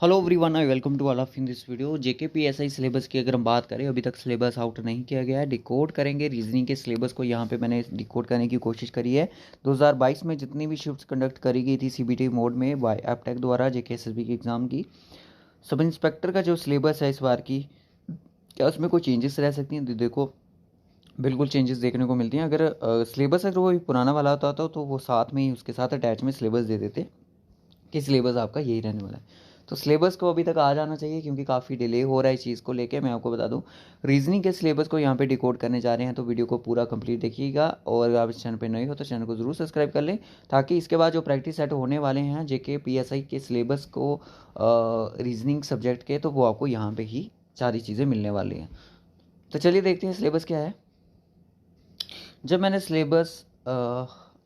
Hello everyone, I welcome to all of in this video. JKPSI syllabus की अगर हम बात करें, अभी तक सिलेबस आउट नहीं किया गया है। डिकोड करेंगे रीजनिंग के सिलेबस को। यहाँ पे मैंने डिकोड करने की कोशिश करी है। 2022 में जितनी भी शिफ्ट्स कंडक्ट करी गई थी सीबीटी मोड में बाय एपटेक द्वारा जेकेएसएसबी के एग्ज़ाम की, सब इंस्पेक्टर का जो सिलेबस है इस बार की, क्या उसमें कोई चेंजेस रह सकती हैं? देखो, बिल्कुल चेंजेस देखने को मिलती हैं। अगर सिलेबस अगर वो पुराना वाला होता तो वो साथ में ही उसके साथ अटैच में सिलेबस दे देते कि सिलेबस आपका यही रहने वाला है। तो सिलेबस को अभी तक आ जाना चाहिए क्योंकि काफ़ी डिले हो रहा है इस चीज़ को लेके। मैं आपको बता दूं, रीजनिंग के सिलेबस को यहाँ पे डिकोड करने जा रहे हैं, तो वीडियो को पूरा कंप्लीट देखिएगा। और अगर आप इस चैनल पे नए हो तो चैनल को ज़रूर सब्सक्राइब कर लें, ताकि इसके बाद जो प्रैक्टिस सेट होने वाले हैं जेके पीएसआई के सिलेबस को रीजनिंग सब्जेक्ट के, तो वो आपको यहाँ पर ही सारी चीज़ें मिलने वाली हैं। तो चलिए देखते हैं सिलेबस क्या है। जब मैंने सिलेबस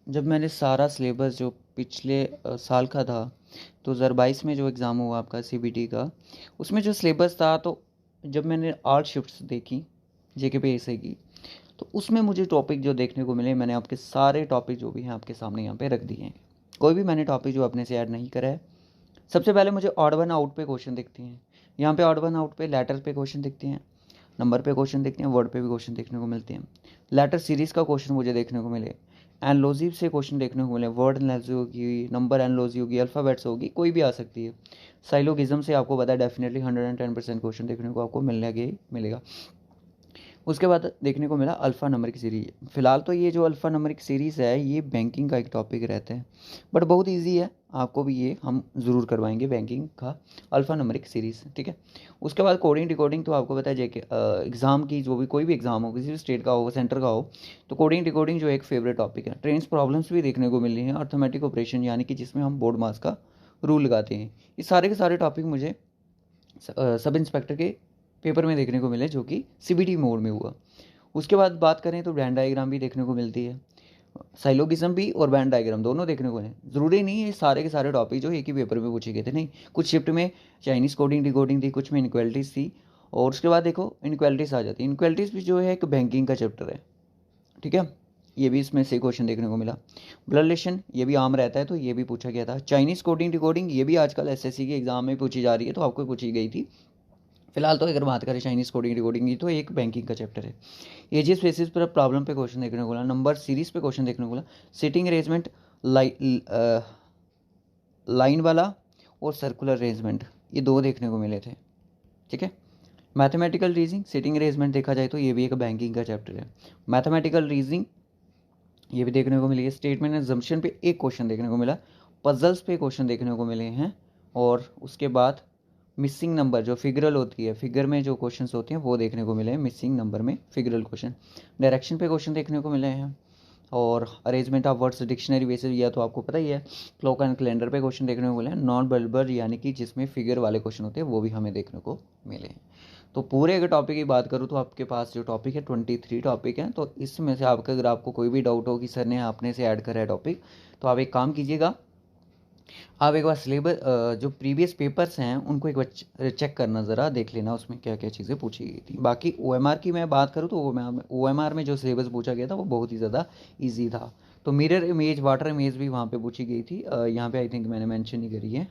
जब मैंने सारा सिलेबस जो पिछले साल का था, 2022 में जो एग्ज़ाम हुआ आपका सीबीटी का, उसमें जो सिलेबस था, तो जब मैंने 8 शिफ्ट्स देखी जेकेपीएसआई की, तो उसमें मुझे टॉपिक जो देखने को मिले, मैंने आपके सारे टॉपिक जो भी हैं आपके सामने यहाँ पे रख दिए हैं। कोई भी मैंने टॉपिक जो अपने से ऐड नहीं करा है। सबसे पहले मुझे ऑड वन आउट पे क्वेश्चन दिखते हैं। यहाँ पे ऑड वन आउट पे लेटर पे क्वेश्चन दिखते हैं, नंबर पे क्वेश्चन दिखते हैं, वर्ड पे भी क्वेश्चन देखने को मिलते हैं। लेटर सीरीज़ का क्वेश्चन मुझे देखने को मिले, एनलॉजी से क्वेश्चन देखने को मिले, वर्ड एनलॉजी होगी, नंबर एनलॉजी होगी, अल्फ़ाबेट्स होगी, कोई भी आ सकती है। साइलोगिज्म से आपको पता है डेफिनेटली 110% क्वेश्चन देखने को आपको मिलेगा। उसके बाद देखने को मिला अल्फ़ा नंबर की सीरीज़। फ़िलहाल तो ये जो अल्फ़ा नंबर की सीरीज़ है ये बैंकिंग का एक टॉपिक रहता है, बट बहुत इजी है। आपको भी ये हम ज़रूर करवाएंगे, बैंकिंग का अल्फ़ा नंबरिक सीरीज़, ठीक है। उसके बाद कोडिंग डिकोडिंग तो आपको पता है जेके एग्ज़ाम की, जो भी कोई भी एग्ज़ाम हो, किसी भी स्टेट का हो, सेंटर का हो, तो कोडिंग डिकोडिंग जो एक फेवरेट टॉपिक है। ट्रेंस प्रॉब्लम्स भी देखने को मिल रही हैं, अर्थमेटिक ऑपरेशन यानी कि जिसमें हम बोर्ड मास का रूल लगाते हैं। ये सारे के सारे टॉपिक मुझे सब इंस्पेक्टर के पेपर में देखने को मिले, जो कि सीबीटी मोड में हुआ। उसके बाद बात करें तो ब्रांड डायग्राम भी देखने को मिलती है, साइलोगिज्म भी और बैंड डायग्राम दोनों देखने को मिले। ज़रूरी नहीं है सारे के सारे टॉपिक जो एक ही पेपर में पूछे गए थे, नहीं। कुछ शिफ्ट में चाइनीज़ कोडिंग डिकोडिंग थी, कुछ में इनक्वालिटीज़ थी। और उसके बाद देखो इनक्वालिटीज़ आ जाती है। इनक्वालिटीज़ भी जो है एक बैंकिंग का चैप्टर है, ठीक है। ये भी इसमें से क्वेश्चन देखने को मिला। ब्लड रिलेशन ये भी आम रहता है, तो ये भी पूछा गया था। चाइनीज़ कोडिंग डिकोडिंग ये भी आजकल एसएससी के एग्जाम में पूछी जा रही है, तो आपको पूछी गई थी। फिलहाल तो अगर बात करें चाइनीज़ कोडिंग डिकोडिंग की, तो एक बैंकिंग का चैप्टर है। एजिस बेसिस पर प्रॉब्लम पे क्वेश्चन देखने को मिला, नंबर सीरीज पे क्वेश्चन देखने को मिला, सिटिंग अरेंजमेंट, लाइन वाला और सर्कुलर अरेंजमेंट, ये दो देखने को मिले थे, ठीक है। मैथमेटिकल रीजनिंग, सिटिंग अरेंजमेंट देखा जाए तो ये भी एक बैंकिंग का चैप्टर है। मैथमेटिकल रीजनिंग ये भी देखने को मिली है। स्टेटमेंट एंड जम्पशन पे एक क्वेश्चन देखने को मिला, पजल्स पे क्वेश्चन देखने को मिले हैं। और उसके बाद मिसिंग नंबर जो फिगरल होती है, फिगर में जो क्वेश्चंस होते हैं वो देखने को मिले हैं मिसिंग नंबर में, फिगरल क्वेश्चन। डायरेक्शन पे क्वेश्चन देखने को मिले हैं। और arrangement of words dictionary basis, यह तो आपको पता ही है। क्लॉक एंड कैलेंडर पे क्वेश्चन देखने को मिले हैं। नॉन वर्बल यानी कि जिसमें फिगर वाले क्वेश्चन होते हैं वो भी हमें देखने को मिले हैं। तो पूरे अगर टॉपिक की बात करूँ तो आपके पास जो टॉपिक है 23 टॉपिक हैं। तो इसमें से आपका अगर आपको कोई भी डाउट हो कि सर ने आपने से ऐड करा है टॉपिक, तो आप एक काम कीजिएगा, आप एक बार सिलेबस जो प्रीवियस पेपर्स हैं उनको एक बार चेक करना, ज़रा देख लेना उसमें क्या क्या चीज़ें पूछी गई थी। बाकी ओएमआर की मैं बात करूँ तो ओएमआर में जो सिलेबस पूछा गया था वो बहुत ही ज़्यादा इजी था। तो मिरर इमेज, वाटर इमेज भी वहाँ पे पूछी गई थी। यहाँ पे आई थिंक मैंने मेंशन ही करी है।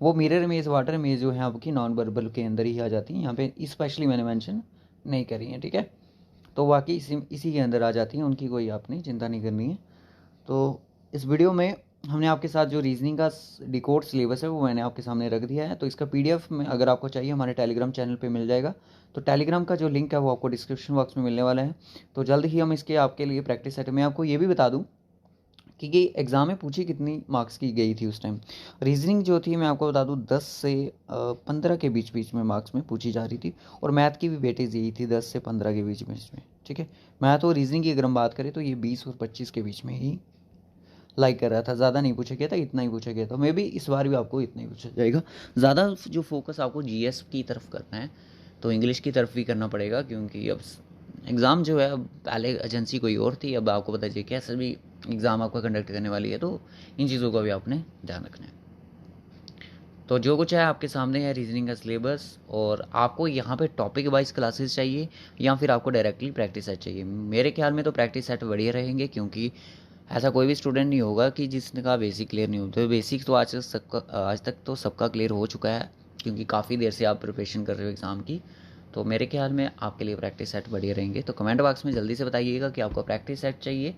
वो मिरर इमेज, वाटर इमेज जो है आपकी नॉन वर्बल के अंदर ही आ जाती हैं, यहाँ पे स्पेशली मैंने मेंशन नहीं करी है, ठीक है। तो बाकी इसी के अंदर आ जाती हैं, उनकी कोई आपने चिंता नहीं करनी है। तो इस वीडियो में हमने आपके साथ जो रीजनिंग का डिकोड सिलेबस है वो मैंने आपके सामने रख दिया है। तो इसका पीडीएफ में अगर आपको चाहिए हमारे टेलीग्राम चैनल पे मिल जाएगा। तो टेलीग्राम का जो लिंक है वो आपको डिस्क्रिप्शन बॉक्स में मिलने वाला है। तो जल्द ही हम इसके आपके लिए प्रैक्टिस सेट, मैं आपको ये भी बता दूँ कि ये एग्ज़ाम में पूछी कितनी मार्क्स की गई थी उस टाइम। रीजनिंग जो थी मैं आपको बता दूँ 10 से 15 के बीच बीच में मार्क्स में पूछी जा रही थी। और मैथ की भी वेटेज यही थी 10 से 15 के बीच में, ठीक है। मैथ और रीजनिंग की अगर हम बात करें तो ये 20 और 25 के बीच में ही लाइक कर रहा था, ज़्यादा नहीं पूछा गया था, इतना ही पूछा गया था। मे भी इस बार भी आपको इतना ही पूछा जाएगा। ज़्यादा जो फोकस आपको जीएस की तरफ करना है तो इंग्लिश की तरफ भी करना पड़ेगा, क्योंकि अब एग्ज़ाम जो है, अब पहले एजेंसी कोई और थी, अब आपको पता चलिए कैसे भी एग्ज़ाम आपका कंडक्ट करने वाली है, तो इन चीज़ों का भी आपने ध्यान रखना है। तो जो कुछ है आपके सामने है रीजनिंग का सिलेबस। और आपको यहाँ पे टॉपिक वाइज क्लासेस चाहिए या फिर आपको डायरेक्टली प्रैक्टिस सेट चाहिए? मेरे ख्याल में तो प्रैक्टिस सेट बढ़िया रहेंगे, क्योंकि ऐसा कोई भी स्टूडेंट नहीं होगा कि जिसने कहा बेसिक क्लियर नहीं होता। तो बेसिक तो आज तक तो सबका क्लियर हो चुका है, क्योंकि काफ़ी देर से आप प्रिपरेशन कर रहे हो एग्ज़ाम की। तो मेरे ख्याल में आपके लिए प्रैक्टिस सेट बढ़िया रहेंगे। तो कमेंट बॉक्स में जल्दी से बताइएगा कि आपको प्रैक्टिस सेट चाहिए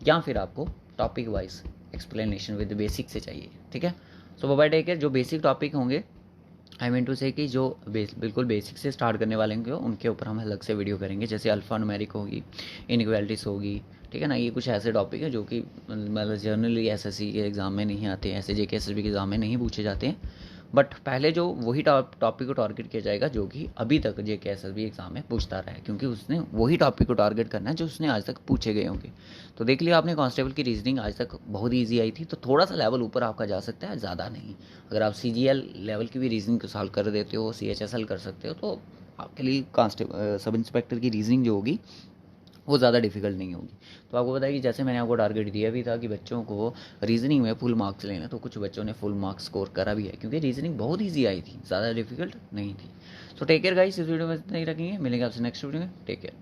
या फिर आपको topic wise explanation with basic से चाहिए। ठीक है, सो बाय टेक केयर। जो बेसिक टॉपिक होंगे, आई मीन टू से कि जो बिल्कुल बेसिक से स्टार्ट करने वाले होंगे उनके ऊपर हम अलग से वीडियो करेंगे, जैसे अल्फ़ा न्यूमेरिक होगी, इनइक्वालिटीज़ होगी। ठीक है ना, ये कुछ ऐसे टॉपिक हैं जो कि मतलब जनरली एसएससी के एग्ज़ाम में नहीं आते हैं, ऐसे जेके एसएसबी के एग्ज़ाम में नहीं पूछे जाते हैं। बट पहले जो वही टॉपिक को टारगेट किया जाएगा जो कि अभी तक जेके एसएसबी एग्ज़ाम में पूछता रहा है, क्योंकि उसने वही टॉपिक को टारगेट करना है जो उसने आज तक पूछे गए होंगे। तो देख लिया आपने, कांस्टेबल की रीजनिंग आज तक बहुत ईजी आई थी, तो थोड़ा सा लेवल ऊपर आपका जा सकता है, ज़्यादा नहीं। अगर आप सीजीएल लेवल की भी रीजनिंग को सॉल्व कर देते हो, सीएचएसएल कर सकते हो, तो आपके लिए कांस्टेबल सब इंस्पेक्टर की रीजनिंग जो होगी वो ज़्यादा डिफिकल्ट नहीं होगी। तो आपको बताया कि जैसे मैंने आपको टारगेट दिया भी था कि बच्चों को रीजनिंग में फुल मार्क्स लेना, तो कुछ बच्चों ने फुल मार्क्स स्कोर करा भी है, क्योंकि रीजनिंग बहुत ईजी आई थी, ज़्यादा डिफिकल्ट नहीं थी। सो टेक केयर गाइस, इस वीडियो में इतना ही रखेंगे, मिलेंगे आपसे नेक्स्ट वीडियो में। Take care.